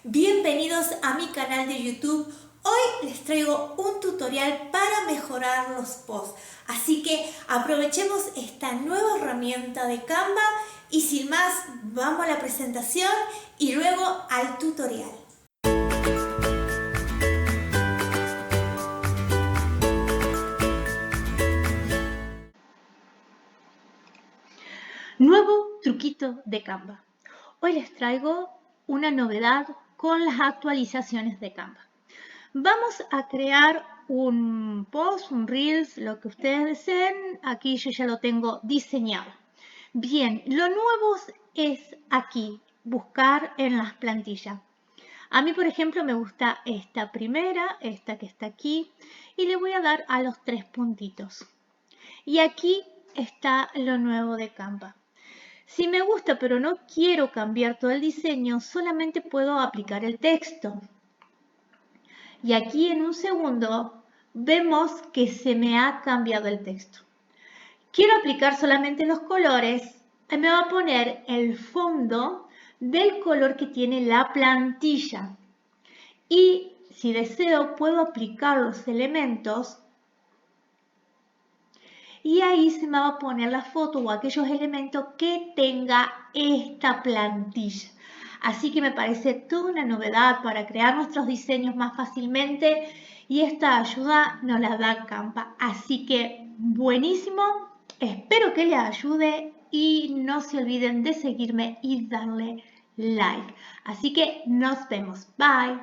Bienvenidos a mi canal de YouTube. Hoy les traigo un tutorial para mejorar los posts. Así que aprovechemos esta nueva herramienta de Canva y sin más, vamos a la presentación y luego al tutorial. Nuevo truquito de Canva. Hoy les traigo una novedad con las actualizaciones de Canva. Vamos a crear un post, un Reels, lo que ustedes deseen. Aquí yo ya lo tengo diseñado. Bien, lo nuevo es aquí, buscar en las plantillas. A mí, por ejemplo, me gusta esta primera, esta que está aquí, y le voy a dar a los 3 puntitos. Y aquí está lo nuevo de Canva. Si me gusta pero no quiero cambiar todo el diseño, solamente puedo aplicar el texto. Y aquí en un segundo vemos que se me ha cambiado el texto. Quiero aplicar solamente los colores, me va a poner el fondo del color que tiene la plantilla. Y si deseo puedo aplicar los elementos y ahí se me va a poner la foto o aquellos elementos que tenga esta plantilla. Así que me parece toda una novedad para crear nuestros diseños más fácilmente y esta ayuda nos la da Canva. Así que buenísimo, espero que les ayude y no se olviden de seguirme y darle like. Así que nos vemos, bye.